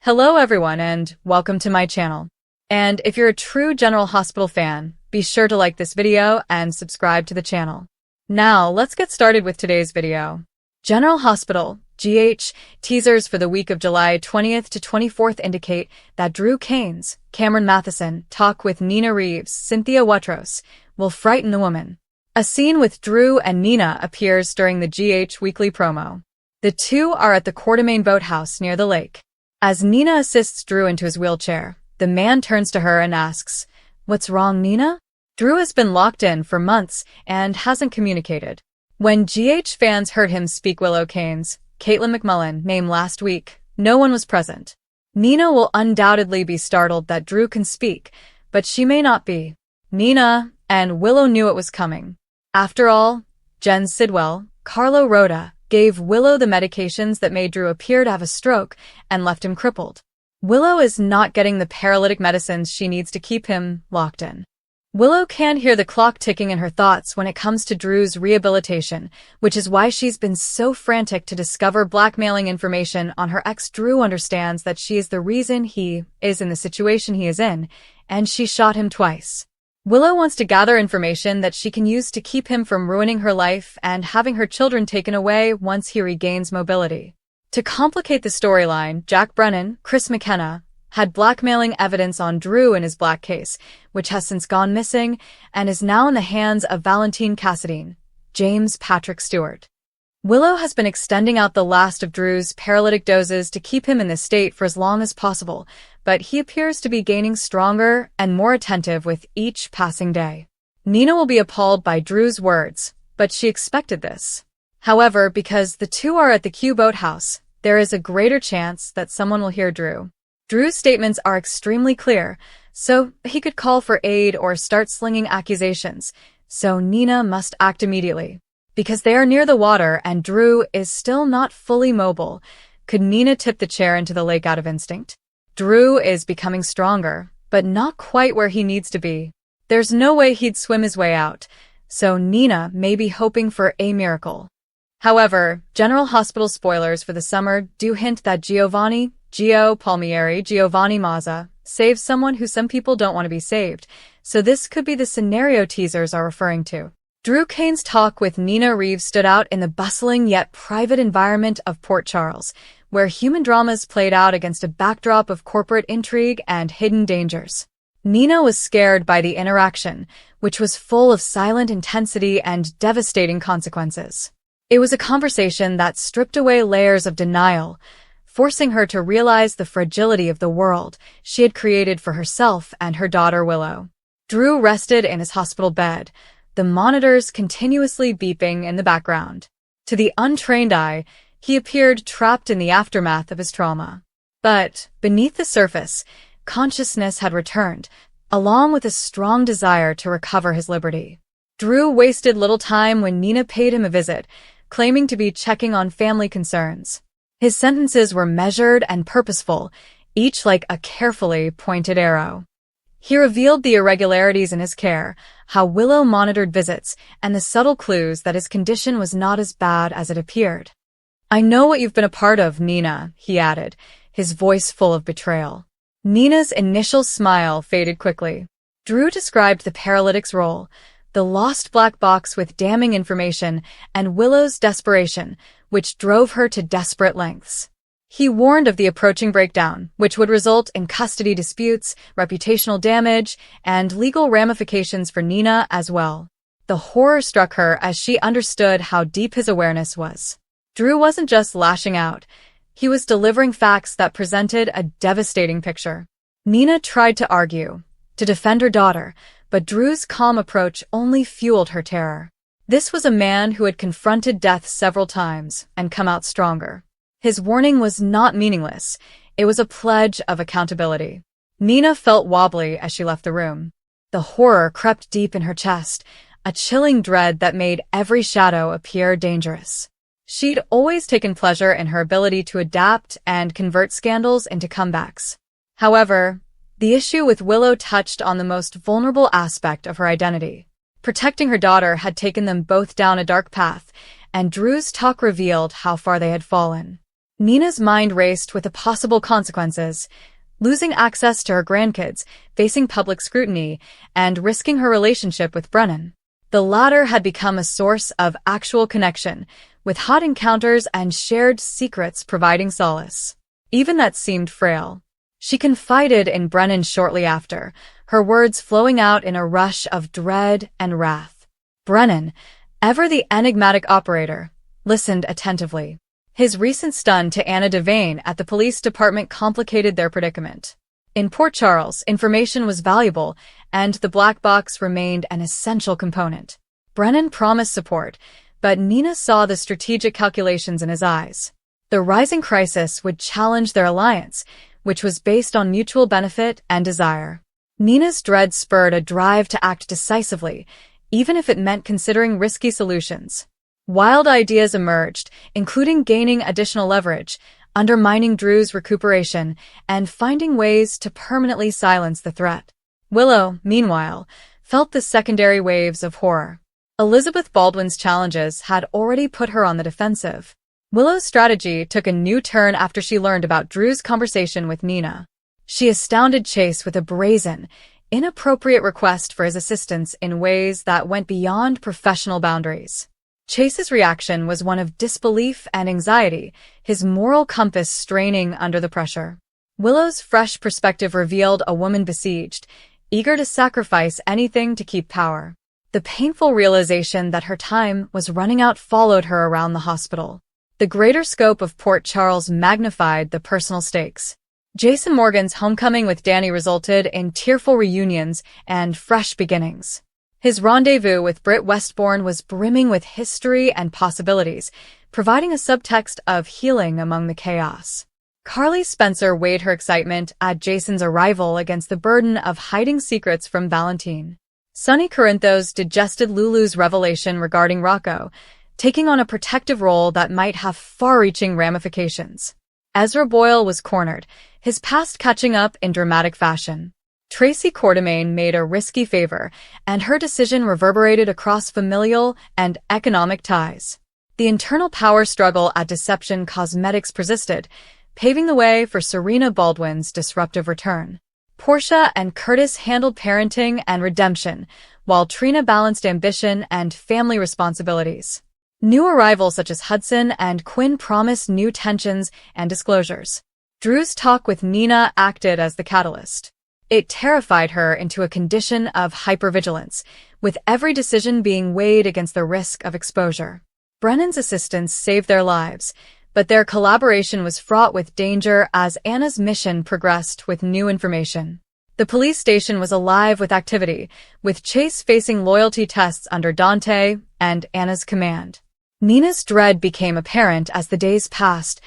Hello everyone and welcome to my channel. And if you're a true General Hospital fan, be sure to like this video and subscribe to the channel. Now, let's get started with today's video. General Hospital, GH, teasers for the week of July 20th to 24th indicate that Drew Caines, Cameron Matheson, talk with Nina Reeves, Cynthia Watros, will frighten the woman. A scene with Drew and Nina appears during the GH weekly promo. The two are at the Coeur d'Alene boathouse near the lake. As Nina assists Drew into his wheelchair, the man turns to her and asks, "What's wrong, Nina?" Drew has been locked in for months and hasn't communicated. When GH fans heard him speak Willow Caines, Caitlin McMullen, name last week, no one was present. Nina will undoubtedly be startled that Drew can speak, but she may not be. Nina and Willow knew it was coming. After all, Jen Sidwell, Carlo Rhoda, gave Willow the medications that made Drew appear to have a stroke and left him crippled. Willow is not getting the paralytic medicines she needs to keep him locked in. Willow can hear the clock ticking in her thoughts when it comes to Drew's rehabilitation, which is why she's been so frantic to discover blackmailing information on her ex. Drew understands that she is the reason he is in the situation he is in, and she shot him twice. Willow wants to gather information that she can use to keep him from ruining her life and having her children taken away once he regains mobility. To complicate the storyline, Jack Brennan, Chris McKenna, had blackmailing evidence on Drew in his black case, which has since gone missing and is now in the hands of Valentine Cassadine, James Patrick Stewart. Willow has been extending out the last of Drew's paralytic doses to keep him in this state for as long as possible, but he appears to be gaining stronger and more attentive with each passing day. Nina will be appalled by Drew's words, but she expected this. However, because the two are at the Q boathouse, there is a greater chance that someone will hear Drew. Drew's statements are extremely clear, so he could call for aid or start slinging accusations, so Nina must act immediately. Because they are near the water and Drew is still not fully mobile, could Nina tip the chair into the lake out of instinct? Drew is becoming stronger, but not quite where he needs to be. There's no way he'd swim his way out, so Nina may be hoping for a miracle. However, General Hospital spoilers for the summer do hint that Giovanni Mazza, saves someone who some people don't want to be saved, so this could be the scenario teasers are referring to. Drew Caines' talk with Nina Reeves stood out in the bustling yet private environment of Port Charles, where human dramas played out against a backdrop of corporate intrigue and hidden dangers. Nina was scared by the interaction, which was full of silent intensity and devastating consequences. It was a conversation that stripped away layers of denial, forcing her to realize the fragility of the world she had created for herself and her daughter Willow. Drew rested in his hospital bed, the monitors continuously beeping in the background. To the untrained eye, he appeared trapped in the aftermath of his trauma. But beneath the surface, consciousness had returned, along with a strong desire to recover his liberty. Drew wasted little time when Nina paid him a visit, claiming to be checking on family concerns. His sentences were measured and purposeful, each like a carefully pointed arrow. He revealed the irregularities in his care, how Willow monitored visits, and the subtle clues that his condition was not as bad as it appeared. "I know what you've been a part of, Nina," he added, his voice full of betrayal. Nina's initial smile faded quickly. Drew described the paralytic's role, the lost black box with damning information, and Willow's desperation, which drove her to desperate lengths. He warned of the approaching breakdown, which would result in custody disputes, reputational damage, and legal ramifications for Nina as well. The horror struck her as she understood how deep his awareness was. Drew wasn't just lashing out. He was delivering facts that presented a devastating picture. Nina tried to argue, to defend her daughter, but Drew's calm approach only fueled her terror. This was a man who had confronted death several times and come out stronger. His warning was not meaningless. It was a pledge of accountability. Nina felt wobbly as she left the room. The horror crept deep in her chest, a chilling dread that made every shadow appear dangerous. She'd always taken pleasure in her ability to adapt and convert scandals into comebacks. However, the issue with Willow touched on the most vulnerable aspect of her identity. Protecting her daughter had taken them both down a dark path, and Drew's talk revealed how far they had fallen. Nina's mind raced with the possible consequences: losing access to her grandkids, facing public scrutiny, and risking her relationship with Brennan. The latter had become a source of actual connection, with hot encounters and shared secrets providing solace. Even that seemed frail. She confided in Brennan shortly after, her words flowing out in a rush of dread and wrath. Brennan, ever the enigmatic operator, listened attentively. His recent stun to Anna Devane at the police department complicated their predicament. In Port Charles, information was valuable, and the black box remained an essential component. Brennan promised support, but Nina saw the strategic calculations in his eyes. The rising crisis would challenge their alliance, which was based on mutual benefit and desire. Nina's dread spurred a drive to act decisively, even if it meant considering risky solutions. Wild ideas emerged, including gaining additional leverage, undermining Drew's recuperation, and finding ways to permanently silence the threat. Willow, meanwhile, felt the secondary waves of horror. Elizabeth Baldwin's challenges had already put her on the defensive. Willow's strategy took a new turn after she learned about Drew's conversation with Nina. She astounded Chase with a brazen, inappropriate request for his assistance in ways that went beyond professional boundaries. Chase's reaction was one of disbelief and anxiety, his moral compass straining under the pressure. Willow's fresh perspective revealed a woman besieged, eager to sacrifice anything to keep power. The painful realization that her time was running out followed her around the hospital. The greater scope of Port Charles magnified the personal stakes. Jason Morgan's homecoming with Danny resulted in tearful reunions and fresh beginnings. His rendezvous with Britt Westbourne was brimming with history and possibilities, providing a subtext of healing among the chaos. Carly Spencer weighed her excitement at Jason's arrival against the burden of hiding secrets from Valentine. Sonny Corinthos digested Lulu's revelation regarding Rocco, taking on a protective role that might have far-reaching ramifications. Ezra Boyle was cornered, his past catching up in dramatic fashion. Tracy Quartermaine made a risky favor, and her decision reverberated across familial and economic ties. The internal power struggle at Deception Cosmetics persisted, paving the way for Serena Baldwin's disruptive return. Portia and Curtis handled parenting and redemption, while Trina balanced ambition and family responsibilities. New arrivals such as Hudson and Quinn promised new tensions and disclosures. Drew's talk with Nina acted as the catalyst. It terrified her into a condition of hypervigilance, with every decision being weighed against the risk of exposure. Brennan's assistance saved their lives, but their collaboration was fraught with danger as Anna's mission progressed with new information. The police station was alive with activity, with Chase facing loyalty tests under Dante and Anna's command. Nina's dread became apparent as the days passed,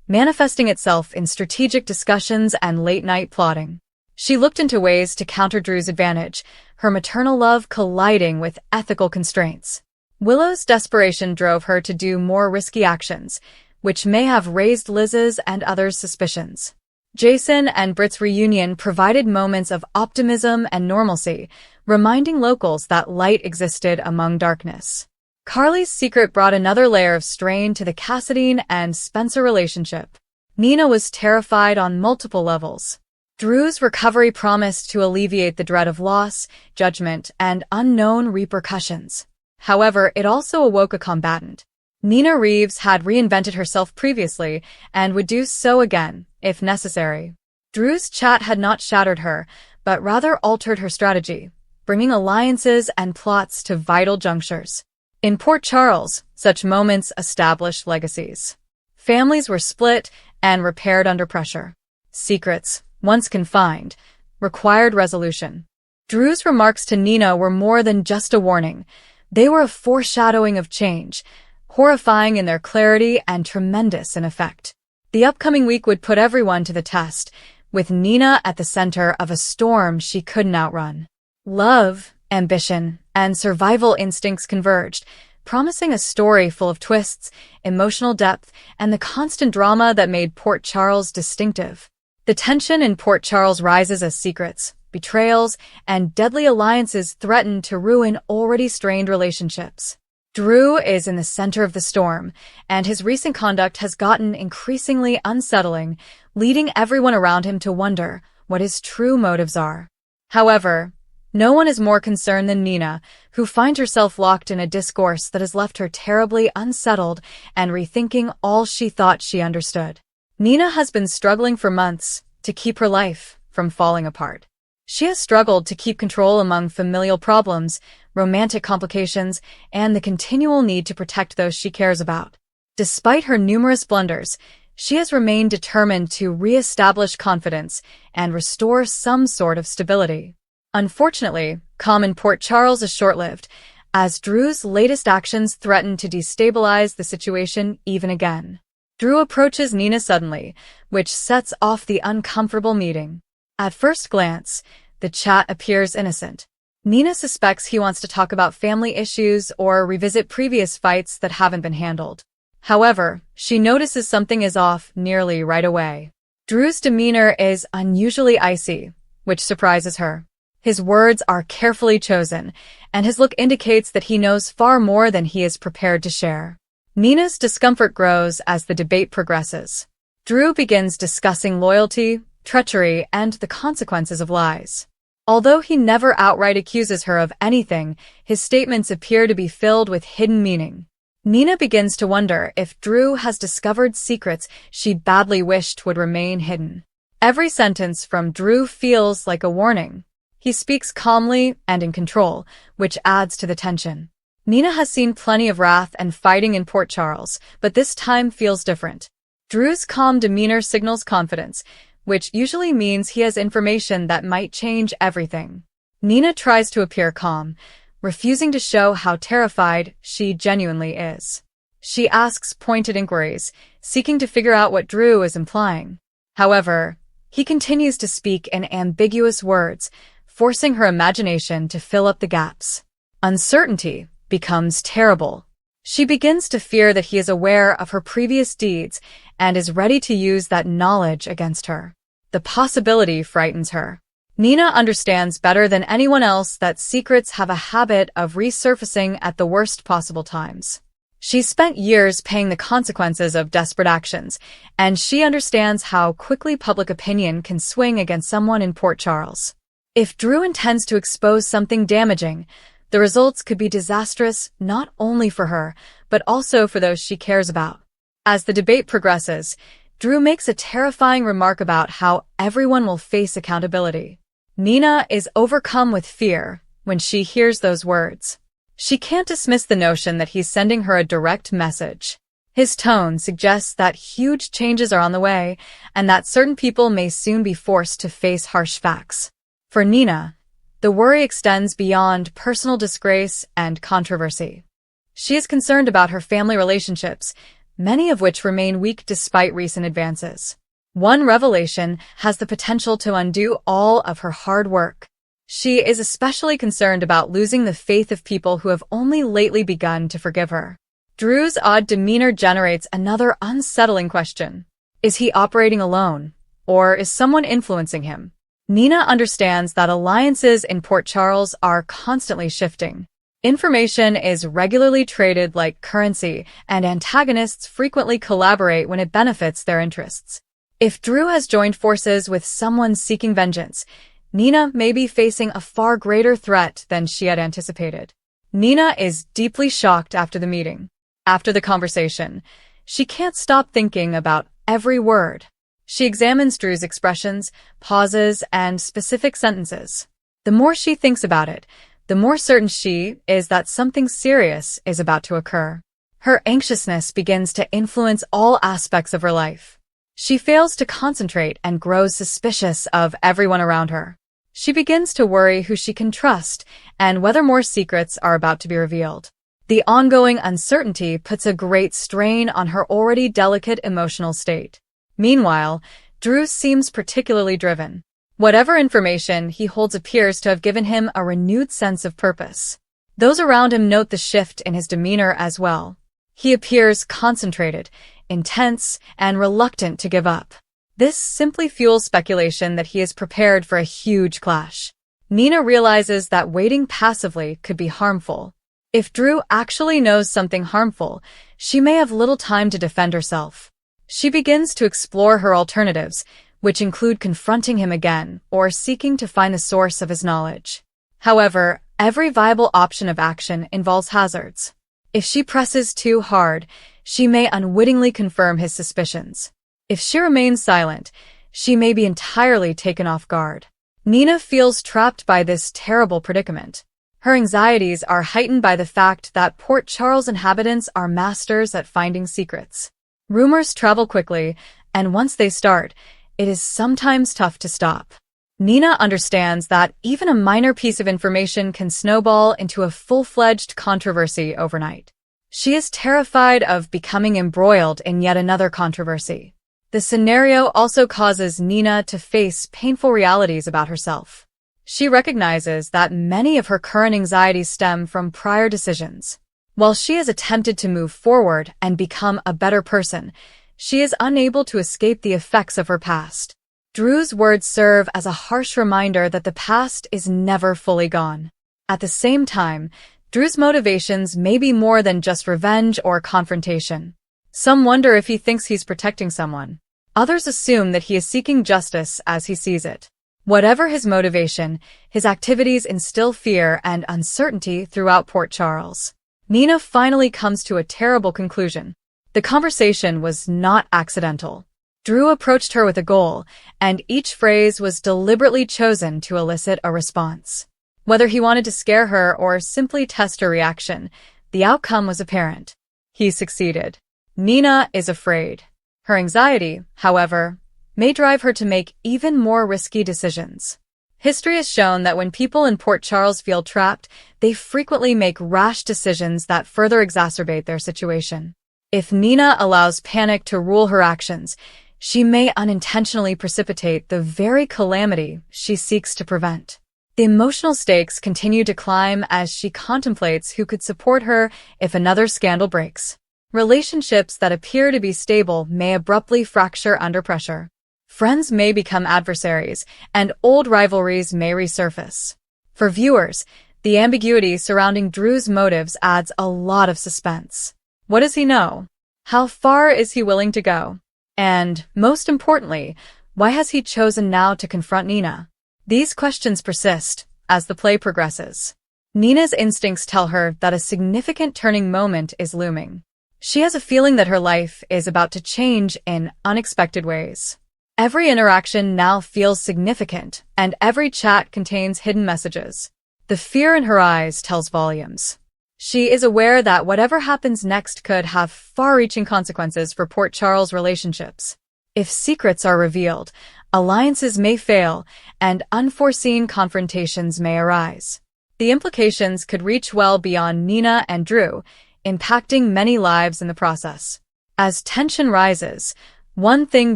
manifesting itself in strategic discussions and late-night plotting. She looked into ways to counter Drew's advantage, her maternal love colliding with ethical constraints. Willow's desperation drove her to do more risky actions, which may have raised Liz's and others' suspicions. Jason and Britt's reunion provided moments of optimism and normalcy, reminding locals that light existed among darkness. Carly's secret brought another layer of strain to the Cassadine and Spencer relationship. Nina was terrified on multiple levels. Drew's recovery promised to alleviate the dread of loss, judgment, and unknown repercussions. However, it also awoke a combatant. Nina Reeves had reinvented herself previously and would do so again, if necessary. Drew's chat had not shattered her, but rather altered her strategy, bringing alliances and plots to vital junctures. In Port Charles, such moments established legacies. Families were split and repaired under pressure. Secrets, once confined, required resolution. Drew's remarks to Nina were more than just a warning. They were a foreshadowing of change, horrifying in their clarity and tremendous in effect. The upcoming week would put everyone to the test, with Nina at the center of a storm she couldn't outrun. Love, ambition, and survival instincts converged, promising a story full of twists, emotional depth, and the constant drama that made Port Charles distinctive. The tension in Port Charles rises as secrets, betrayals, and deadly alliances threaten to ruin already strained relationships. Drew is in the center of the storm, and his recent conduct has gotten increasingly unsettling, leading everyone around him to wonder what his true motives are. However, no one is more concerned than Nina, who finds herself locked in a discourse that has left her terribly unsettled and rethinking all she thought she understood. Nina has been struggling for months to keep her life from falling apart. She has struggled to keep control among familial problems, romantic complications, and the continual need to protect those she cares about. Despite her numerous blunders, she has remained determined to re-establish confidence and restore some sort of stability. Unfortunately, calm in Port Charles is short-lived, as Drew's latest actions threaten to destabilize the situation even again. Drew approaches Nina suddenly, which sets off the uncomfortable meeting. At first glance, the chat appears innocent. Nina suspects he wants to talk about family issues or revisit previous fights that haven't been handled. However, she notices something is off nearly right away. Drew's demeanor is unusually icy, which surprises her. His words are carefully chosen, and his look indicates that he knows far more than he is prepared to share. Nina's discomfort grows as the debate progresses. Drew begins discussing loyalty, treachery, and the consequences of lies. Although he never outright accuses her of anything, his statements appear to be filled with hidden meaning. Nina begins to wonder if Drew has discovered secrets she badly wished would remain hidden. Every sentence from Drew feels like a warning. He speaks calmly and in control, which adds to the tension. Nina has seen plenty of wrath and fighting in Port Charles, but this time feels different. Drew's calm demeanor signals confidence, which usually means he has information that might change everything. Nina tries to appear calm, refusing to show how terrified she genuinely is. She asks pointed inquiries, seeking to figure out what Drew is implying. However, he continues to speak in ambiguous words, forcing her imagination to fill up the gaps. Uncertainty becomes terrible. She begins to fear that he is aware of her previous deeds and is ready to use that knowledge against her. The possibility frightens her. Nina understands better than anyone else that secrets have a habit of resurfacing at the worst possible times. She's spent years paying the consequences of desperate actions, and she understands how quickly public opinion can swing against someone in Port Charles. If Drew intends to expose something damaging, the results could be disastrous not only for her, but also for those she cares about. As the debate progresses, Drew makes a terrifying remark about how everyone will face accountability. Nina is overcome with fear when she hears those words. She can't dismiss the notion that he's sending her a direct message. His tone suggests that huge changes are on the way, and that certain people may soon be forced to face harsh facts. For Nina, the worry extends beyond personal disgrace and controversy. She is concerned about her family relationships, many of which remain weak despite recent advances. One revelation has the potential to undo all of her hard work. She is especially concerned about losing the faith of people who have only lately begun to forgive her. Drew's odd demeanor generates another unsettling question. Is he operating alone, or is someone influencing him? Nina understands that alliances in Port Charles are constantly shifting. Information is regularly traded like currency, and antagonists frequently collaborate when it benefits their interests. If Drew has joined forces with someone seeking vengeance, Nina may be facing a far greater threat than she had anticipated. Nina is deeply shocked after the meeting. After the conversation, she can't stop thinking about every word. She examines Drew's expressions, pauses, and specific sentences. The more she thinks about it, the more certain she is that something serious is about to occur. Her anxiousness begins to influence all aspects of her life. She fails to concentrate and grows suspicious of everyone around her. She begins to worry who she can trust and whether more secrets are about to be revealed. The ongoing uncertainty puts a great strain on her already delicate emotional state. Meanwhile, Drew seems particularly driven. Whatever information he holds appears to have given him a renewed sense of purpose. Those around him note the shift in his demeanor as well. He appears concentrated, intense, and reluctant to give up. This simply fuels speculation that he is prepared for a huge clash. Nina realizes that waiting passively could be harmful. If Drew actually knows something harmful, she may have little time to defend herself. She begins to explore her alternatives, which include confronting him again or seeking to find the source of his knowledge. However, every viable option of action involves hazards. If she presses too hard, she may unwittingly confirm his suspicions. If she remains silent, she may be entirely taken off guard. Nina feels trapped by this terrible predicament. Her anxieties are heightened by the fact that Port Charles inhabitants are masters at finding secrets. Rumors travel quickly, and once they start, it is sometimes tough to stop. Nina understands that even a minor piece of information can snowball into a full-fledged controversy overnight. She is terrified of becoming embroiled in yet another controversy. The scenario also causes Nina to face painful realities about herself. She recognizes that many of her current anxieties stem from prior decisions. While she has attempted to move forward and become a better person, she is unable to escape the effects of her past. Drew's words serve as a harsh reminder that the past is never fully gone. At the same time, Drew's motivations may be more than just revenge or confrontation. Some wonder if he thinks he's protecting someone. Others assume that he is seeking justice as he sees it. Whatever his motivation, his activities instill fear and uncertainty throughout Port Charles. Nina finally comes to a terrible conclusion. The conversation was not accidental. Drew approached her with a goal, and each phrase was deliberately chosen to elicit a response. Whether he wanted to scare her or simply test her reaction, the outcome was apparent. He succeeded. Nina is afraid. Her anxiety, however, may drive her to make even more risky decisions. History has shown that when people in Port Charles feel trapped, they frequently make rash decisions that further exacerbate their situation. If Nina allows panic to rule her actions, she may unintentionally precipitate the very calamity she seeks to prevent. The emotional stakes continue to climb as she contemplates who could support her if another scandal breaks. Relationships that appear to be stable may abruptly fracture under pressure. Friends may become adversaries, and old rivalries may resurface. For viewers, the ambiguity surrounding Drew's motives adds a lot of suspense. What does he know? How far is he willing to go? And, most importantly, why has he chosen now to confront Nina? These questions persist as the play progresses. Nina's instincts tell her that a significant turning moment is looming. She has a feeling that her life is about to change in unexpected ways. Every interaction now feels significant, and every chat contains hidden messages. The fear in her eyes tells volumes. She is aware that whatever happens next could have far-reaching consequences for Port Charles relationships. If secrets are revealed, alliances may fail, and unforeseen confrontations may arise. The implications could reach well beyond Nina and Drew, impacting many lives in the process. As tension rises, one thing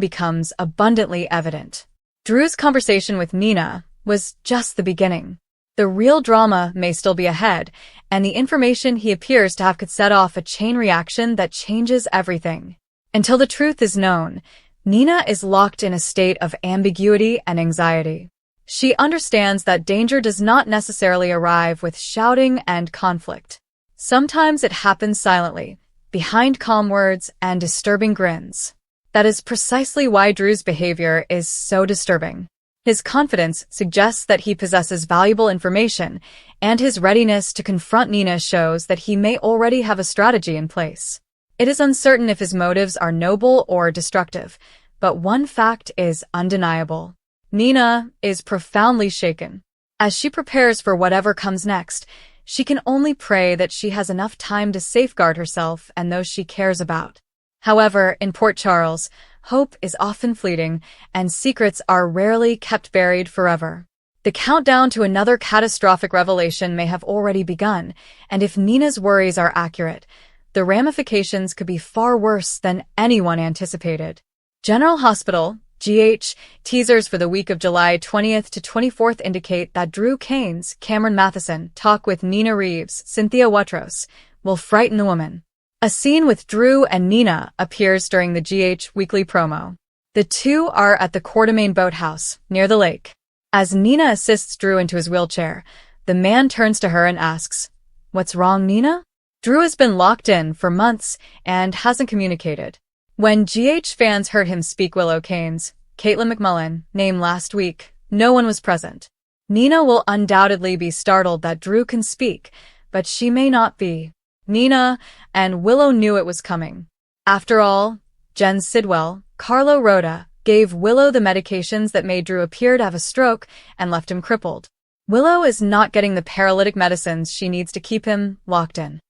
becomes abundantly evident. Drew's conversation with Nina was just the beginning. The real drama may still be ahead, and the information he appears to have could set off a chain reaction that changes everything. Until the truth is known, Nina is locked in a state of ambiguity and anxiety. She understands that danger does not necessarily arrive with shouting and conflict. Sometimes it happens silently, behind calm words and disturbing grins. That is precisely why Drew's behavior is so disturbing. His confidence suggests that he possesses valuable information, and his readiness to confront Nina shows that he may already have a strategy in place. It is uncertain if his motives are noble or destructive, but one fact is undeniable. Nina is profoundly shaken. As she prepares for whatever comes next, she can only pray that she has enough time to safeguard herself and those she cares about. However, in Port Charles, hope is often fleeting, and secrets are rarely kept buried forever. The countdown to another catastrophic revelation may have already begun, and if Nina's worries are accurate, the ramifications could be far worse than anyone anticipated. General Hospital, GH, teasers for the week of July 20th to 24th indicate that Drew Kane's Cameron Matheson talk with Nina Reeves' Cynthia Watros will frighten the woman. A scene with Drew and Nina appears during the GH weekly promo. The two are at the Quartermain boathouse, near the lake. As Nina assists Drew into his wheelchair, the man turns to her and asks, What's wrong, Nina? Drew has been locked in for months and hasn't communicated. When GH fans heard him speak Willow Kane's Caitlin McMullen name last week, no one was present. Nina will undoubtedly be startled that Drew can speak, but she may not be. Nina and Willow knew it was coming. After all, Jen Sidwell, Carlo Rhoda, gave Willow the medications that made Drew appear to have a stroke and left him crippled. Willow is not getting the paralytic medicines she needs to keep him locked in.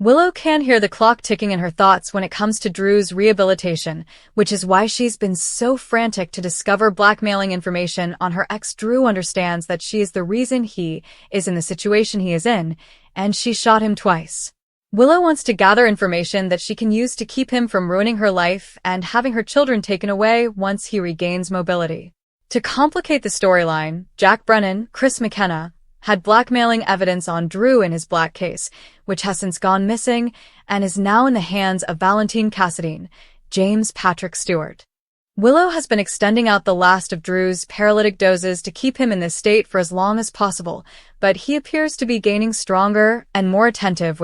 Willow can hear the clock ticking in her thoughts when it comes to Drew's rehabilitation, which is why she's been so frantic to discover blackmailing information on her ex. Drew understands that she is the reason he is in the situation he is in, and she shot him twice. Willow wants to gather information that she can use to keep him from ruining her life and having her children taken away once he regains mobility. To complicate the storyline, Jack Brennan, Chris McKenna, had blackmailing evidence on Drew in his black case, which has since gone missing and is now in the hands of Valentine Cassadine, James Patrick Stewart. Willow has been extending out the last of Drew's paralytic doses to keep him in this state for as long as possible, but he appears to be gaining stronger and more attentive with